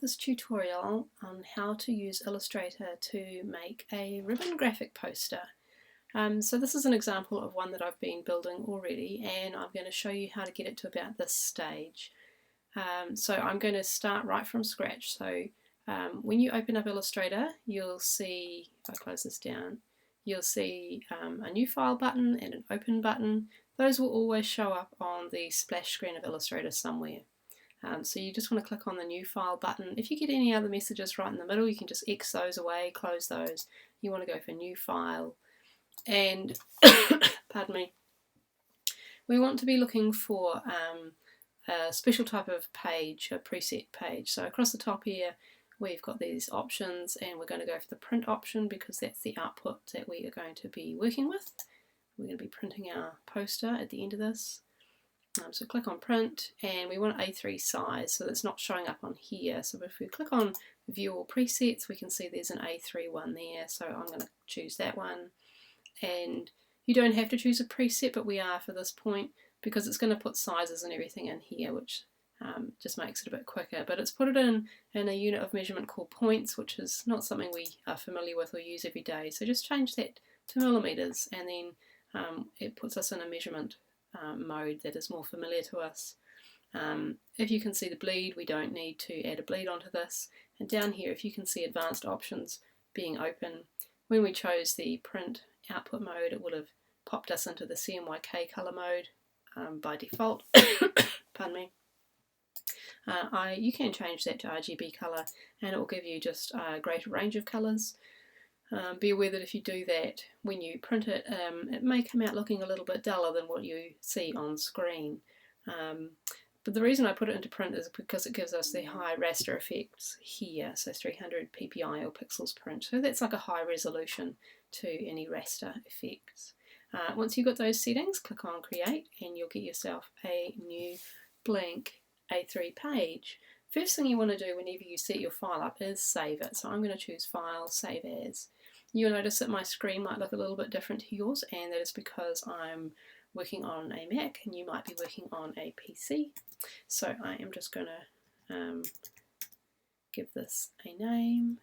this tutorial on how to use Illustrator to make a ribbon graphic poster. So this is an example of one that I've been building already, and I'm going to show you how to get it to about this stage. So I'm going to start right from scratch. So when you open up Illustrator, you'll see, if I close this down, you'll see a new file button and an open button. Those will always show up on the splash screen of Illustrator somewhere. So you just want to click on the new file button. If you get any other messages right in the middle, you can just X those away, close those. You want to go for new file. And, pardon me, we want to be looking for a special type of page, a preset page. So across the top here, we've got these options, and we're going to go for the print option because that's the output that we are going to be working with. We're going to be printing our poster at the end of this. So click on print, and we want A3 size, so it's not showing up on here. So if we click on view all presets, we can see there's an A3 one there, so I'm going to choose that one. And you don't have to choose a preset, but we are for this point because it's going to put sizes and everything in here, which just makes it a bit quicker. But it's put it in a unit of measurement called points, which is not something we are familiar with or use every day. So just change that to millimeters, and then it puts us in a measurement mode that is more familiar to us. If you can see the bleed, we don't need to add a bleed onto this. And down here, if you can see advanced options being open, when we chose the print output mode, it would have popped us into the CMYK color mode by default. Pardon me. You can change that to RGB color, and it will give you just a greater range of colors. Be aware that if you do that, when you print it, it may come out looking a little bit duller than what you see on screen. But the reason I put it into print is because it gives us the high raster effects here, so 300 ppi or pixels print. So that's like a high resolution to any raster effects. Once you've got those settings, click on Create, and you'll get yourself a new blank A3 page. First thing you want to do whenever you set your file up is save it. So I'm going to choose File, Save As. You'll notice that my screen might look a little bit different to yours, and that is because I'm working on a Mac and you might be working on a PC. So I am just going to give this a name,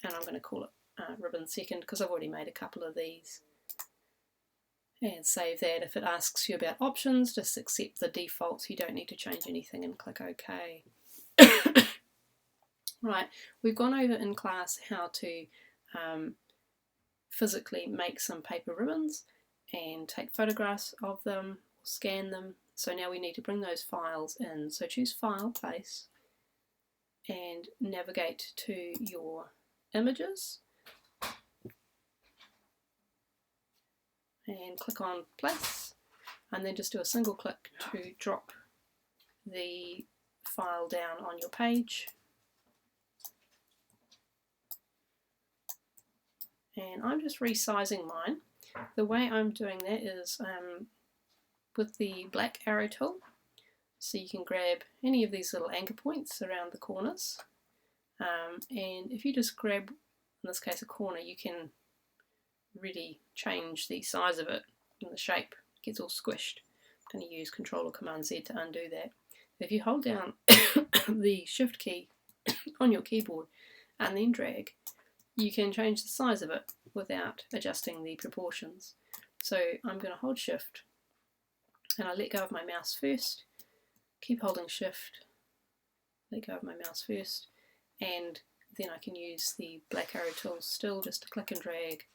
and I'm going to call it Ribbon Second because I've already made a couple of these. And save that. If it asks you about options, just accept the defaults. You don't need to change anything and click OK. Right, we've gone over in class how to physically make some paper ribbons and take photographs of them, scan them. So now we need to bring those files in. So choose File, Place, and navigate to your images. And click on Place, and then just do a single click to drop the file down on your page. And I'm just resizing mine. The way I'm doing that is with the black arrow tool. So you can grab any of these little anchor points around the corners. And if you just grab, in this case, a corner, you can really change the size of it and the shape. It gets all squished. I'm going to use Control or Command Z to undo that. If you hold down the Shift key on your keyboard and then drag, you can change the size of it without adjusting the proportions. So I'm going to hold Shift, and I let go of my mouse first, keep holding Shift, let go of my mouse first, and then I can use the black arrow tool still just to click and drag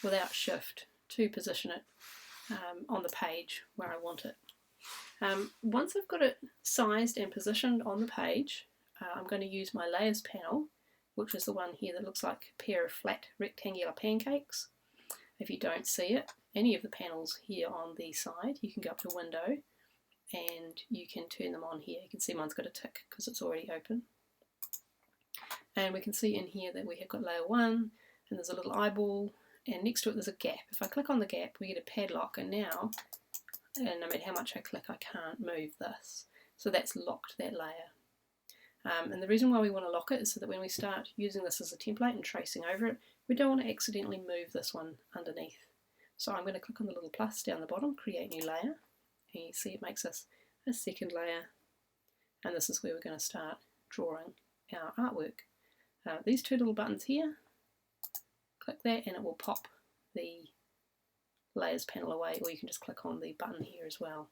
without Shift to position it on the page where I want it. Once I've got it sized and positioned on the page, I'm going to use my Layers panel, which is the one here that looks like a pair of flat rectangular pancakes. If you don't see it, any of the panels here on the side, you can go up to Window and you can turn them on here. You can see mine's got a tick because it's already open. And we can see in here that we have got layer 1, and there's a little eyeball, and next to it there's a gap. If I click on the gap, we get a padlock, and now, and no matter how much I click, I can't move this. So that's locked that layer. And the reason why we want to lock it is so that when we start using this as a template and tracing over it, we don't want to accidentally move this one underneath. So I'm going to click on the little plus down the bottom, Create New Layer, and you see it makes us a second layer, and this is where we're going to start drawing our artwork. These two little buttons here, click that and it will pop the layers panel away, or you can just click on the button here as well.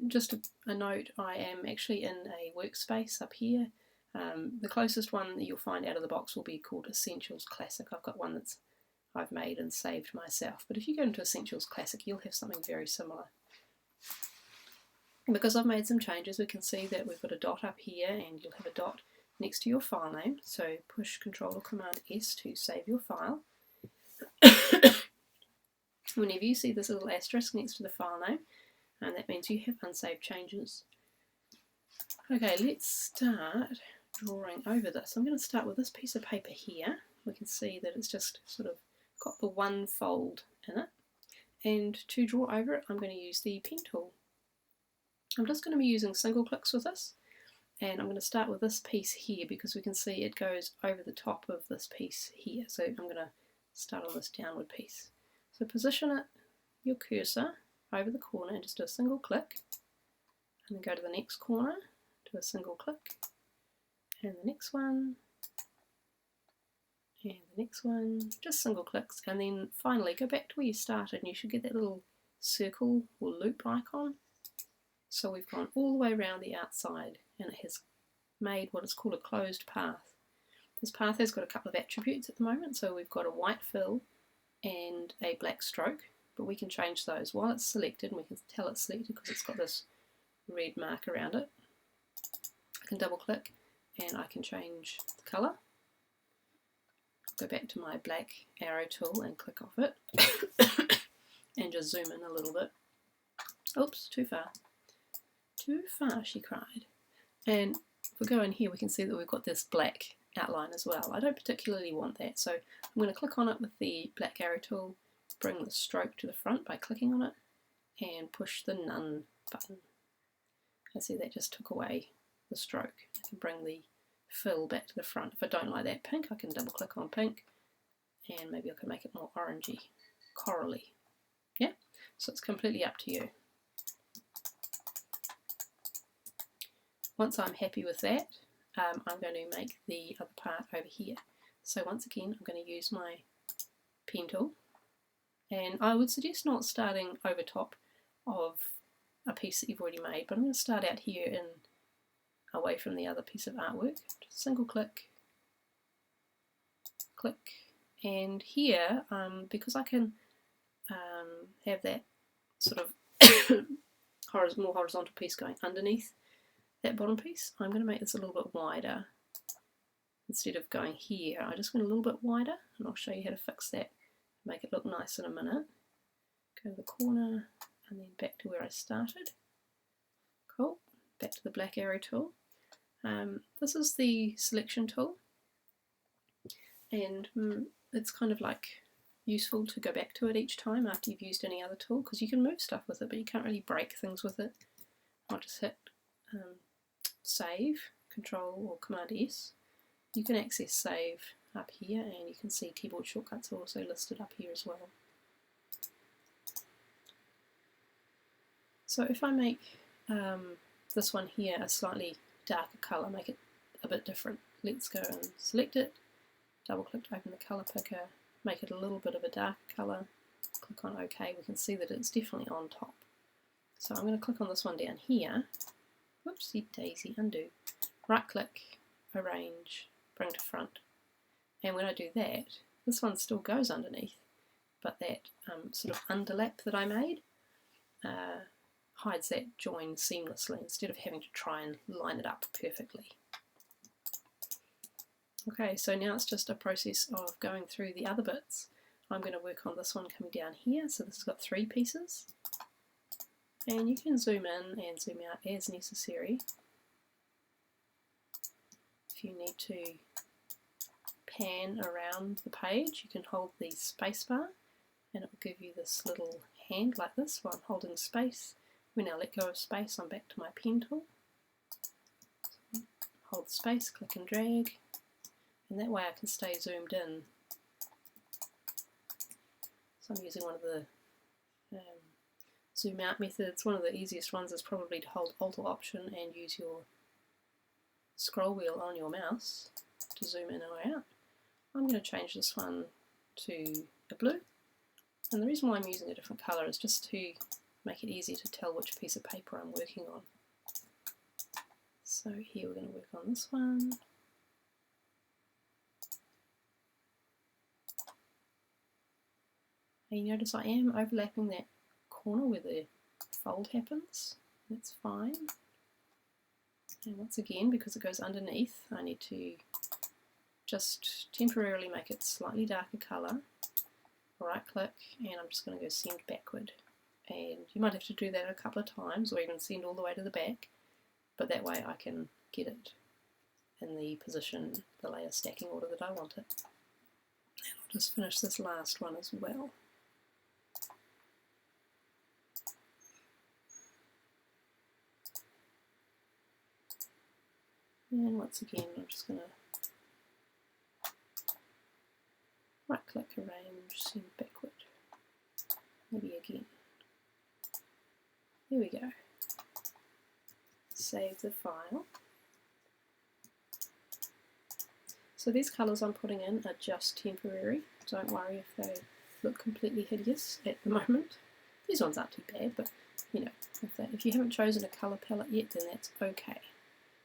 Just a note, I am actually in a workspace up here. The closest one that you'll find out of the box will be called Essentials Classic. I've got one that's I've made and saved myself, but if you go into Essentials Classic you'll have something very similar. Because I've made some changes, we can see that we've got a dot up here and you'll have a dot next to your file name, so push Ctrl or Command S to save your file. Whenever you see this little asterisk next to the file name, and that means you have unsaved changes. Okay, let's start drawing over this. I'm going to start with this piece of paper here. We can see that it's just sort of got the one fold in it, and to draw over it I'm going to use the pen tool. I'm just going to be using single clicks with this, and I'm going to start with this piece here because we can see it goes over the top of this piece here, so I'm going to start on this downward piece. So position it, your cursor over the corner and just do a single click, and then go to the next corner, do a single click, and the next one, and the next one, just single clicks, and then finally go back to where you started and you should get that little circle or loop icon. So we've gone all the way around the outside and it has made what is called a closed path. This path has got a couple of attributes at the moment, so we've got a white fill and a black stroke, but we can change those while it's selected, and we can tell it's selected because it's got this red mark around it. I can double click and I can change the colour. Go back to my black arrow tool and click off it and just zoom in a little bit. Oops, too far. Too far, she cried. And if we go in here we can see that we've got this black outline as well. I don't particularly want that, so I'm going to click on it with the black arrow tool, bring the stroke to the front by clicking on it, and push the none button. I see that just took away the stroke. I can bring the fill back to the front. If I don't like that pink, I can double click on pink, and maybe I can make it more orangey, corally. Yeah, so it's completely up to you. Once I'm happy with that, I'm going to make the other part over here. So once again, I'm going to use my pen tool, and I would suggest not starting over top of a piece that you've already made, but I'm going to start out here and away from the other piece of artwork. Just single click, click, and here, because I can have that sort of more horizontal piece going underneath that bottom piece, I'm going to make this a little bit wider. Instead of going here, I just went a little bit wider, and I'll show you how to fix that, make it look nice in a minute. Go to the corner and then back to where I started. Cool, back to the black arrow tool. This is the selection tool, and it's kind of like useful to go back to it each time after you've used any other tool, because you can move stuff with it but you can't really break things with it. I'll just hit save, Control or Command S. You can access save up here, and you can see keyboard shortcuts are also listed up here as well. So if I make this one here a slightly darker colour, make it a bit different, let's go and select it, double click to open the colour picker, make it a little bit of a darker colour, click on OK. We can see that it's definitely on top. So I'm going to click on this one down here. Whoopsie daisy, undo. Right click, arrange, bring to front. And when I do that, this one still goes underneath, but that sort of underlap that I made hides that join seamlessly instead of having to try and line it up perfectly. Okay, so now it's just a process of going through the other bits. I'm going to work on this one coming down here. So this has got 3 pieces. And you can zoom in and zoom out as necessary. If you need to pan around the page, you can hold the spacebar and it will give you this little hand like this while I'm holding space. When I let go of space, I'm back to my pen tool. Hold space, click and drag, and that way I can stay zoomed in. So I'm using one of the zoom out methods. One of the easiest ones is probably to hold Alt or Option and use your scroll wheel on your mouse to zoom in or out. I'm going to change this one to a blue, and the reason why I'm using a different colour is just to make it easier to tell which piece of paper I'm working on. So here we're going to work on this one. And you notice I am overlapping that corner where the fold happens. That's fine. And once again, because it goes underneath, I need to just temporarily make it slightly darker colour. Right click, and I'm just going to go send backward. And you might have to do that a couple of times, or even send all the way to the back, but that way I can get it in the position, the layer stacking order that I want it. And I'll just finish this last one as well. And once again, I'm just going to right click, arrange, send backward. Maybe again. There we go. Save the file. So these colours I'm putting in are just temporary. Don't worry if they look completely hideous at the moment. These ones aren't too bad, but you know, if you haven't chosen a colour palette yet, then that's okay.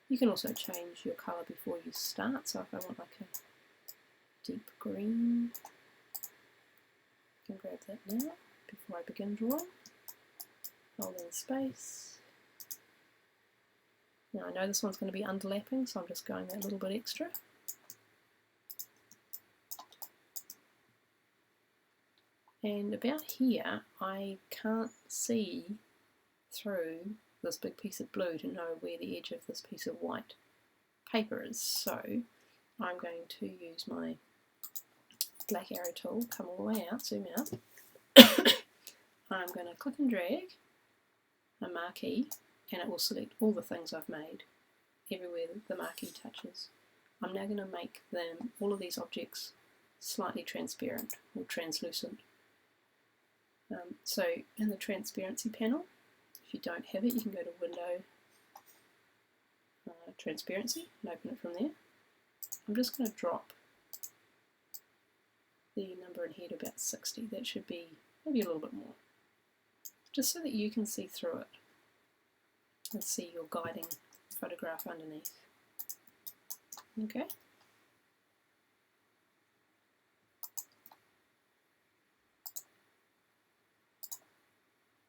You can also change your colour before you start. So if I want like a deep green, I can grab that now before I begin drawing. Hold in space. Now I know this one's going to be underlapping, so I'm just going that little bit extra. And about here, I can't see through this big piece of blue to know where the edge of this piece of white paper is. So I'm going to use my black arrow tool, come all the way out, zoom out. I'm going to click and drag a marquee, and it will select all the things I've made everywhere the marquee touches. I'm now going to make them, all of these objects, slightly transparent or translucent. So in the transparency panel, if you don't have it, you can go to Window, Transparency, and open it from there. I'm just going to drop the number in here to about 60. That should be maybe a little bit more, just so that you can see through it and see your guiding photograph underneath. Okay.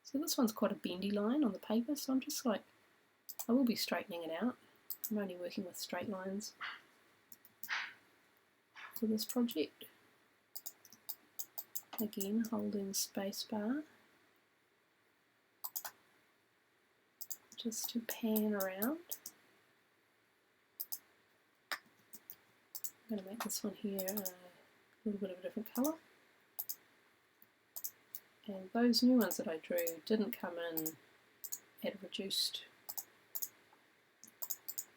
So this one's quite a bendy line on the paper, so I'm just like, I will be straightening it out. I'm only working with straight lines for this project. Again, holding spacebar just to pan around. I'm going to make this one here a little bit of a different colour. And those new ones that I drew didn't come in at a reduced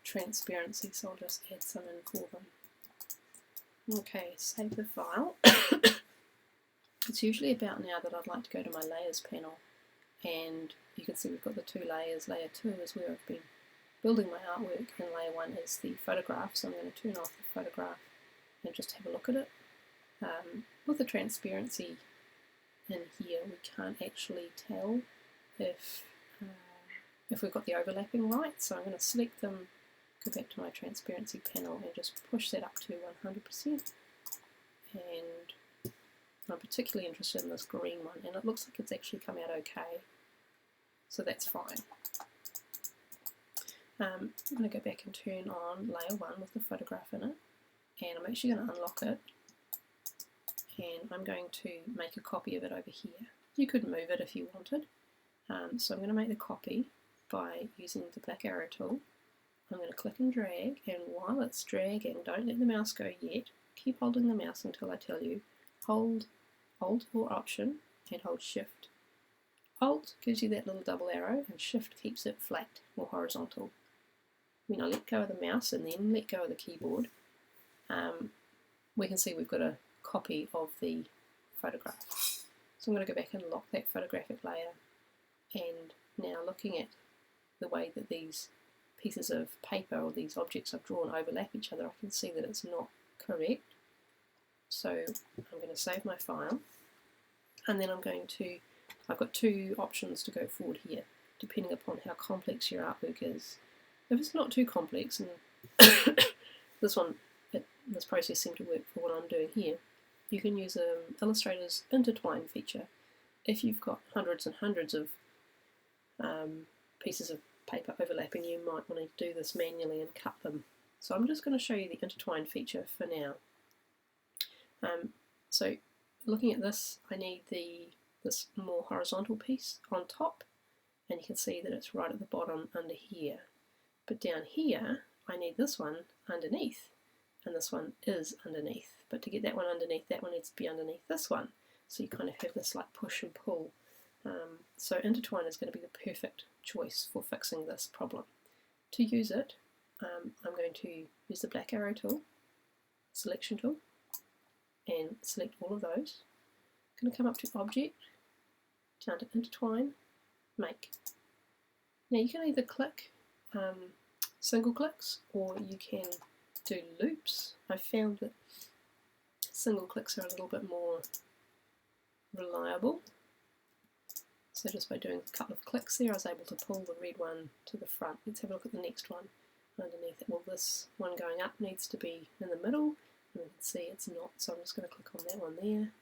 transparency, so I'll just add some in for them. Okay, save the file. It's usually about now that I'd like to go to my layers panel, and you can see we've got the two layers. Layer 2 is where I've been building my artwork, and layer 1 is the photograph, so I'm going to turn off the photograph and just have a look at it. With the transparency in here, we can't actually tell if we've got the overlapping right, so I'm going to select them, go back to my transparency panel and just push that up to 100%. And I'm particularly interested in this green one, and it looks like it's actually come out okay, so that's fine. I'm going to go back and turn on layer 1 with the photograph in it, and I'm actually going to unlock it, and I'm going to make a copy of it over here. You could move it if you wanted, so I'm going to make the copy by using the black arrow tool. I'm going to click and drag, and while it's dragging, don't let the mouse go yet, keep holding the mouse until I tell you. Hold Alt or Option and hold Shift. Alt gives you that little double arrow, and Shift keeps it flat or horizontal. When I let go of the mouse and then let go of the keyboard, we can see we've got a copy of the photograph. So I'm going to go back and lock that photographic layer, and now looking at the way that these pieces of paper or these objects I've drawn overlap each other, I can see that it's not correct. So I'm going to save my file, and then I've got two options to go forward here, depending upon how complex your artwork is. If it's not too complex, and this process seemed to work for what I'm doing here, you can use Illustrator's Intertwine feature. If you've got hundreds and hundreds of pieces of paper overlapping, you might want to do this manually and cut them. So I'm just going to show you the Intertwine feature for now. So looking at this, I need this more horizontal piece on top, and you can see that it's right at the bottom under here. But down here, I need this one underneath, and this one is underneath. But to get that one underneath, that one needs to be underneath this one. So you kind of have this like push and pull. So Intertwine is going to be the perfect choice for fixing this problem. To use it, I'm going to use the black arrow tool, selection tool, and select all of those. I'm going to come up to Object, down to Intertwine, Make. Now you can either click single clicks, or you can do loops. I found that single clicks are a little bit more reliable. So just by doing a couple of clicks there, I was able to pull the red one to the front. Let's have a look at the next one underneath it. Well, this one going up needs to be in the middle, and we can see it's not, so I'm just going to click on that one there.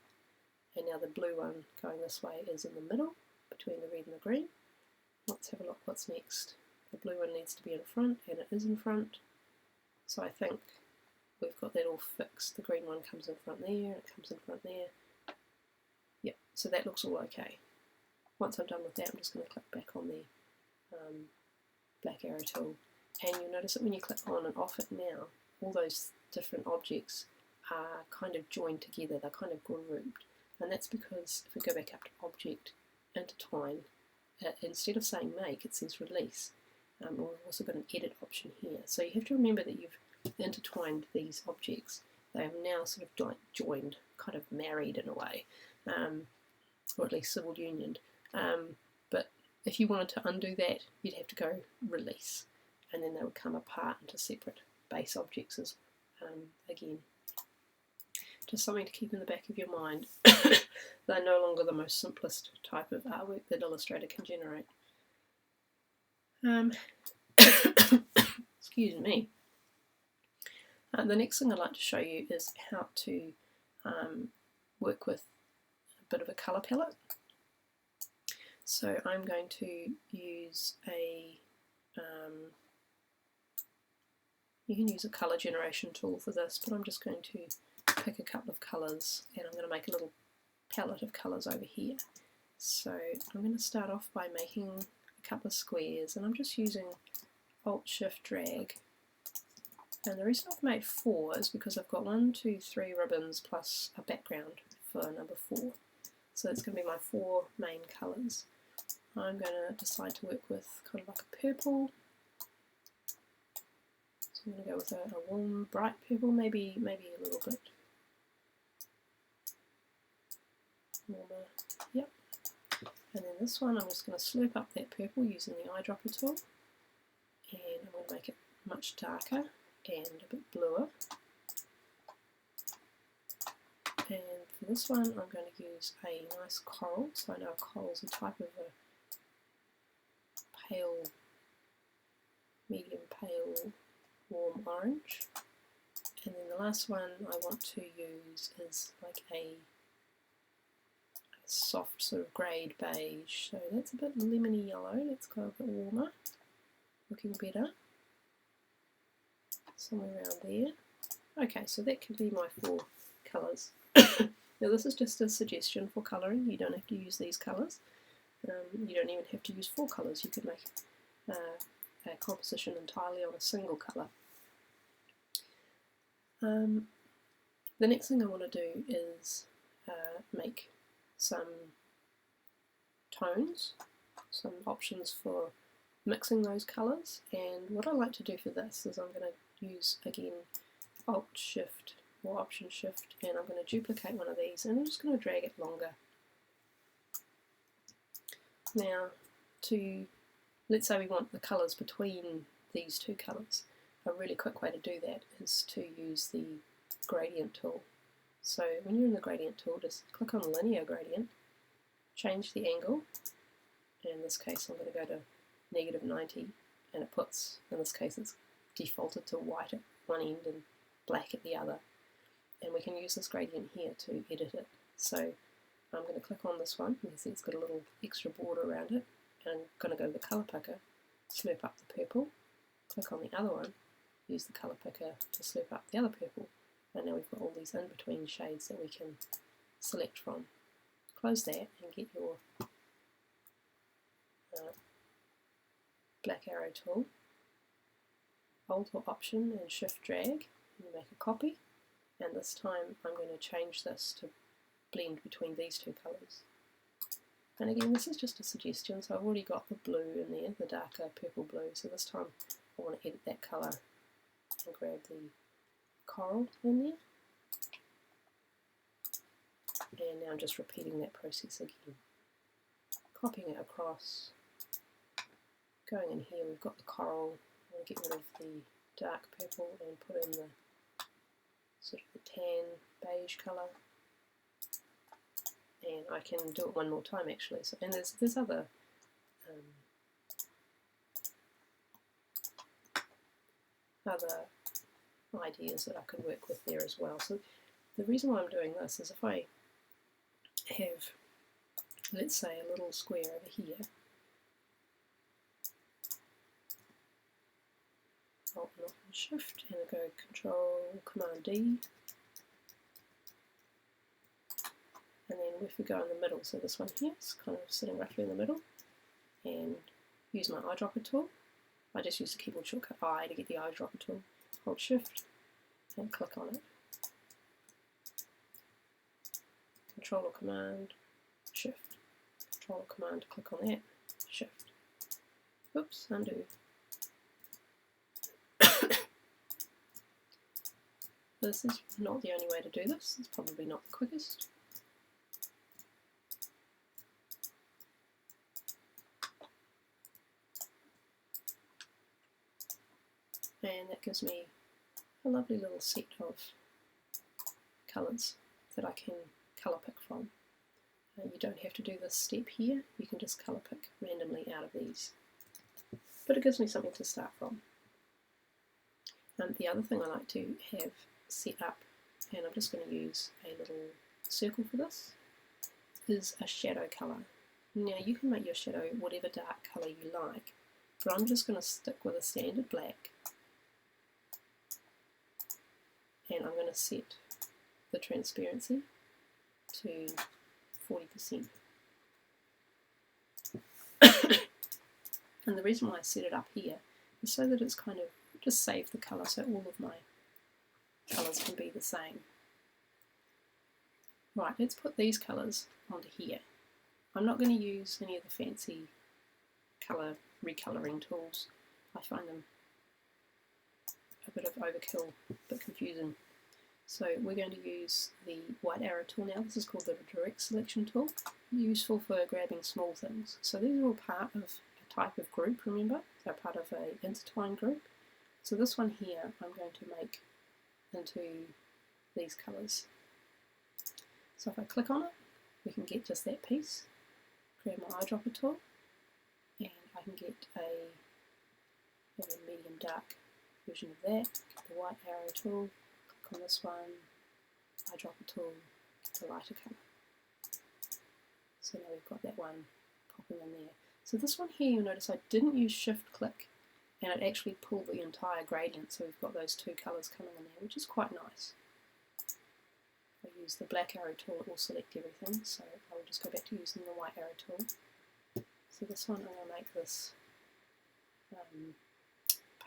And now the blue one going this way is in the middle, between the red and the green. Let's have a look what's next. The blue one needs to be in front, and it is in front. So I think we've got that all fixed. The green one comes in front there, and it comes in front there. Yep, so that looks all okay. Once I'm done with that, I'm just going to click back on the black arrow tool, and you'll notice that when you click on and off it now, all those different objects are kind of joined together, they're kind of grouped, and that's because if we go back up to Object, Intertwine, instead of saying Make, it says Release. We've also got an Edit option here, so you have to remember that you've intertwined these objects. They are now sort of joined, kind of married in a way, or at least civil unioned. But if you wanted to undo that, you'd have to go Release, and then they would come apart into separate base objects as again. Just something to keep in the back of your mind. They're no longer the most simplest type of artwork that Illustrator can generate. Excuse me. The next thing I'd like to show you is how to work with a bit of a colour palette. So I'm going to use you can use a colour generation tool for this, but I'm just going to pick a couple of colours, and I'm going to make a little palette of colours over here. So I'm going to start off by making a couple of squares, and I'm just using Alt-Shift-Drag. And the reason I've made 4 is because I've got 1, 2, 3 ribbons plus a background for number 4. So it's going to be my 4 main colours. I'm going to decide to work with kind of like a purple. So I'm going to go with a warm, bright purple, maybe a little bit warmer. Yep. And then this one, I'm just going to slurp up that purple using the eyedropper tool, and I'm going to make it much darker and a bit bluer. And for this one, I'm going to use a nice coral. So I know a coral is a type of a pale, medium pale, warm orange. And then the last one I want to use is like a soft sort of greyed beige. So that's a bit lemony yellow. Let's go a bit warmer. Looking better. Somewhere around there. Okay, so that can be my 4 colours. Now this is just a suggestion for colouring. You don't have to use these colours. You don't even have to use 4 colours. You could make a composition entirely on a single colour. The next thing I want to do is make some tones, some options for mixing those colours, and what I like to do for this is I'm going to use again Alt-Shift or Option-Shift, and I'm going to duplicate one of these, and I'm just going to drag it longer. Now, let's say we want the colours between these two colours. A really quick way to do that is to use the gradient tool. So when you're in the gradient tool, just click on linear gradient, change the angle, and in this case I'm going to go to -90, and it puts, in this case it's defaulted to white at one end and black at the other, and we can use this gradient here to edit it. So I'm going to click on this one, you can see it's got a little extra border around it, and I'm going to go to the colour picker, slurp up the purple, click on the other one, use the colour picker to slurp up the other purple, and now we've got all these in-between shades that we can select from. Close that and get your black arrow tool, Alt or Option and Shift drag, and you make a copy, and this time I'm going to change this to blend between these two colours. And again, this is just a suggestion, so I've already got the blue in there, the darker purple blue, so this time I want to edit that colour and grab the coral in there. And now I'm just repeating that process again. Copying it across, going in here, we've got the coral, I'm going to get rid of the dark purple and put in the sort of the tan beige colour. And I can do it one more time actually. So, and there's other ideas that I could work with there as well. So the reason why I'm doing this is if I have, let's say, a little square over here, Alt and Shift, and I go Control Command D, and then if we go in the middle, so this one here is kind of sitting roughly in the middle, and use my eyedropper tool. I just use the keyboard shortcut I to get the eyedropper tool. Hold Shift and click on it. Control or Command, Shift. Control or Command, click on that, Shift. Oops, undo. This is not the only way to do this, it's probably not the quickest. And that gives me a lovely little set of colours that I can colour pick from. You don't have to do this step here, you can just colour pick randomly out of these. But it gives me something to start from. The other thing I like to have set up, and I'm just going to use a little circle for this, is a shadow colour. Now you can make your shadow whatever dark colour you like, but I'm just going to stick with a standard black, and I'm going to set the transparency to 40%. And the reason why I set it up here is so that it's kind of just save the colour, so all of my colours can be the same. Right, let's put these colours onto here. I'm not going to use any of the fancy colour recolouring tools. I find them a bit of overkill, a bit confusing. So we're going to use the white arrow tool now. This is called the direct selection tool, useful for grabbing small things. So these are all part of a type of group, remember? They're part of an Intertwine group. So this one here I'm going to make into these colours. So if I click on it, we can get just that piece. Grab my eyedropper tool, and I can get a medium dark version of that. Get the white arrow tool, click on this one, eyedropper tool, get the lighter colour. So now we've got that one popping in there. So this one here, you'll notice I didn't use shift click, and it actually pulled the entire gradient, so we've got those two colours coming in there, which is quite nice. If I use the black arrow tool, it will select everything, so I will just go back to using the white arrow tool. So this one, I'm going to make this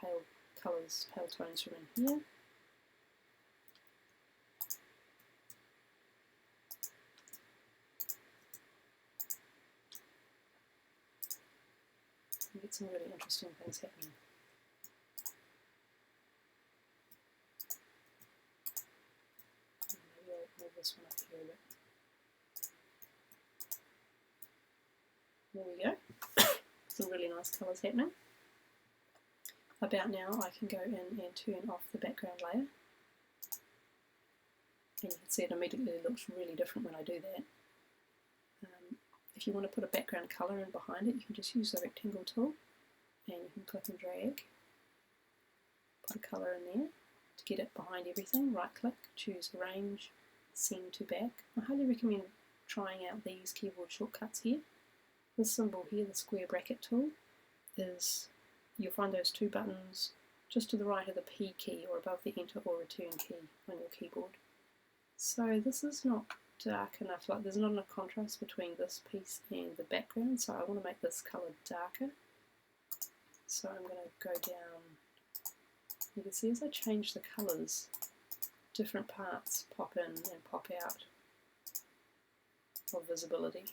pale colours, pale tones from in here. You get some really interesting things happening. Maybe I'll move this one up here a bit. There we go. Some really nice colours happening. About now I can go in and turn off the background layer, and you can see it immediately looks really different when I do that. If you want to put a background colour in behind it, you can just use the rectangle tool and you can click and drag, put a colour in there to get it behind everything. Right click, choose Arrange, Send to Back. I highly recommend trying out these keyboard shortcuts here. This symbol here, the square bracket tool, is, you'll find those two buttons just to the right of the P key or above the Enter or Return key on your keyboard. So this is not dark enough, like there's not enough contrast between this piece and the background, so I want to make this colour darker. So I'm going to go down, you can see as I change the colours, different parts pop in and pop out of visibility.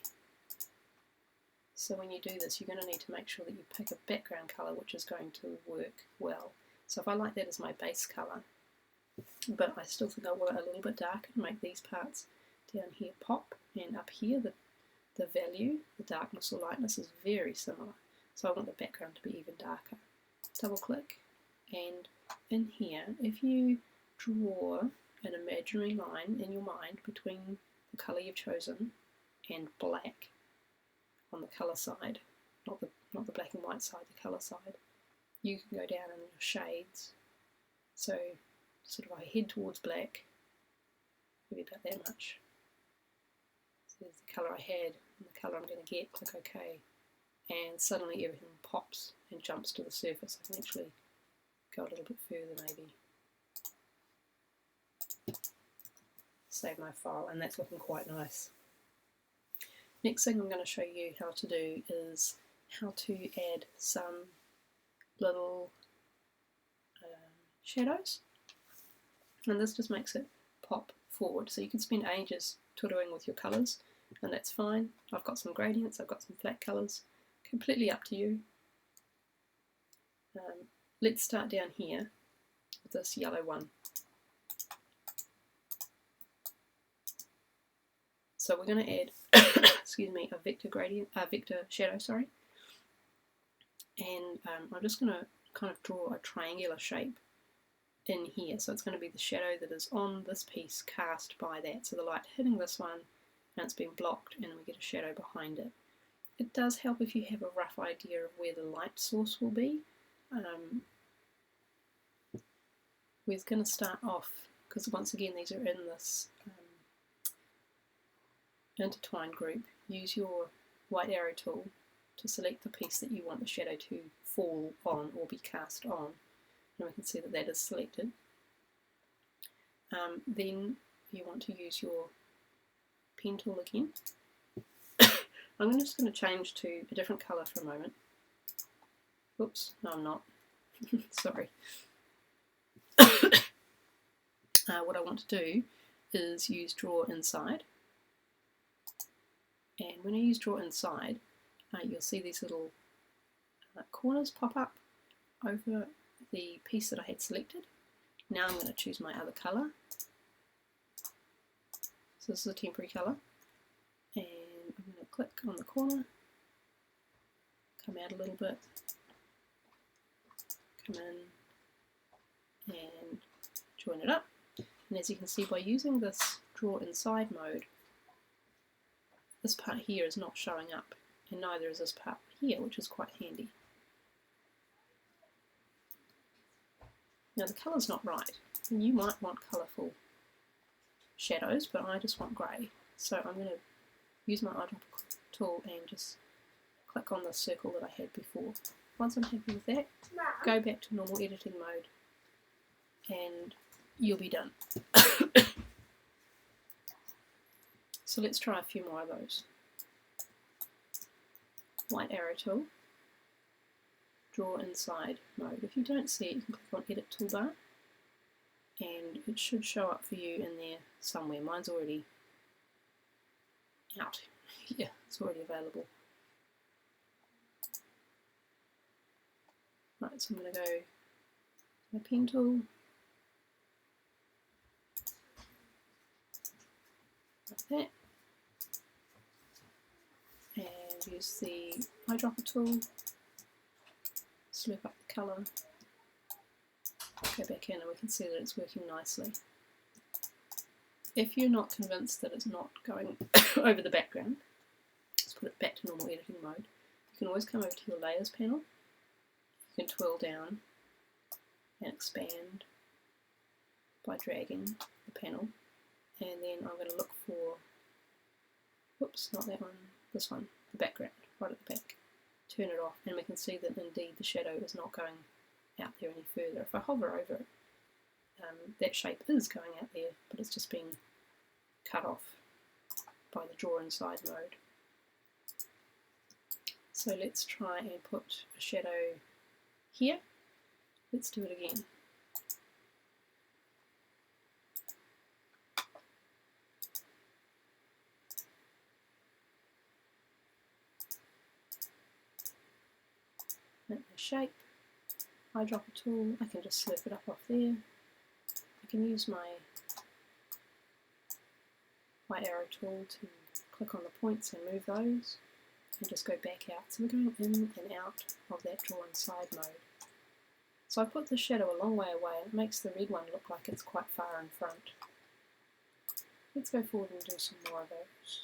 So when you do this, you're going to need to make sure that you pick a background colour which is going to work well. So if I like that as my base colour, but I still think I want it a little bit darker to make these parts down here pop, and up here the value, the darkness or lightness is very similar. So I want the background to be even darker. Double click, and in here, if you draw an imaginary line in your mind between the colour you've chosen and black on the colour side, not the black and white side, the colour side, you can go down in your shades. So sort of I head towards black, maybe about that much. So there's the colour I had and the colour I'm going to get, click OK, and suddenly everything pops and jumps to the surface. I can actually go a little bit further maybe. Save my file, and that's looking quite nice. Next thing I'm going to show you how to do is how to add some little shadows, and this just makes it pop forward. So you can spend ages twiddling with your colours, and that's fine. I've got some gradients, I've got some flat colours, completely up to you. Let's start down here with this yellow one. So we're going to add, excuse me, a vector shadow, sorry. And I'm just going to kind of draw a triangular shape in here. So it's going to be the shadow that is on this piece cast by that. So the light hitting this one, and it's been blocked, and we get a shadow behind it. It does help if you have a rough idea of where the light source will be. We're going to start off, because once again these are in this Intertwine group. Use your white arrow tool to select the piece that you want the shadow to fall on or be cast on, and we can see that that is selected. Then you want to use your pen tool again. I'm just going to change to a different colour for a moment. Oops, no I'm not. Sorry. What I want to do is use Draw Inside. And when I use Draw Inside, you'll see these little corners pop up over the piece that I had selected. Now I'm going to choose my other colour. So this is a temporary colour. And I'm going to click on the corner, come out a little bit, come in and join it up. And as you can see, by using this Draw Inside mode, this part here is not showing up, and neither is this part here, which is quite handy. Now the colour's not right, and you might want colourful shadows, but I just want grey. So I'm going to use my eyedropper tool and just click on the circle that I had before. Once I'm happy with that, go back to normal editing mode, and you'll be done. So let's try a few more of those. White arrow tool, Draw Inside mode. If you don't see it, you can click on Edit Toolbar, and it should show up for you in there somewhere. Mine's already out. Yeah, it's already available. Right, so I'm going to go to my pen tool, like that, and use the eyedropper tool, slurp up the colour, go back in and we can see that it's working nicely. If you're not convinced that it's not going over the background, let's put it back to normal editing mode. You can always come over to your layers panel. You can twirl down and expand by dragging the panel, and then I'm going to look for, whoops, not that one, this one, the background, right at the back. Turn it off and we can see that indeed the shadow is not going out there any further. If I hover over it, that shape is going out there, but it's just being cut off by the draw inside mode. So let's try and put a shadow here. Let's do it again. Make my shape. Eyedropper tool, I can just slurp it up off there. I can use my arrow tool to click on the points and move those, and just go back out. So we're going in and out of that draw inside mode. So I put the shadow a long way away, and it makes the red one look like it's quite far in front. Let's go forward and do some more of those.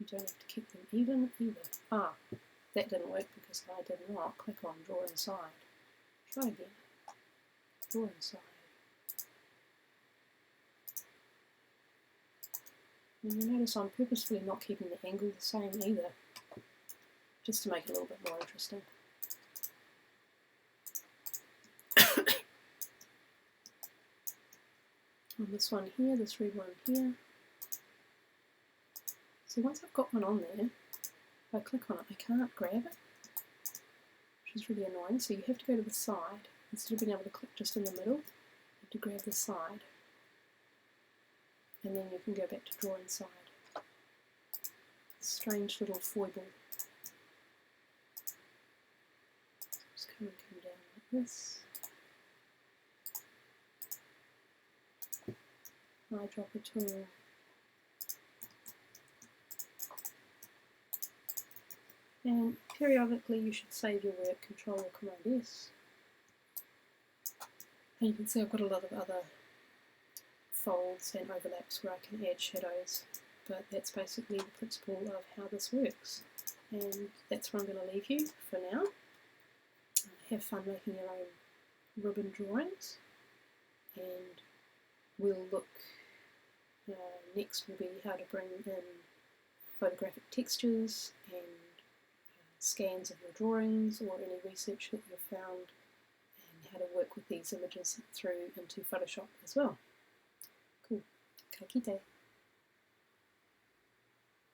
You don't have to keep them even either. Ah, that didn't work because I did not click on draw inside. Try again. Draw inside. And you notice I'm purposefully not keeping the angle the same either, just to make it a little bit more interesting. On this one here, this red one here. So once I've got one on there, if I click on it, I can't grab it, which is really annoying. So you have to go to the side. Instead of being able to click just in the middle, you have to grab the side. And then you can go back to draw inside. Strange little foible. Just come down like this. Eyedropper tool. And periodically you should save your work, Control or Command S. And you can see I've got a lot of other folds and overlaps where I can add shadows, but that's basically the principle of how this works, and that's where I'm going to leave you for now. Have fun making your own ribbon drawings, and we'll look next will be how to bring in photographic textures and scans of your drawings or any research that you've found, and how to work with these images through into Photoshop as well. Cool. Ka kite.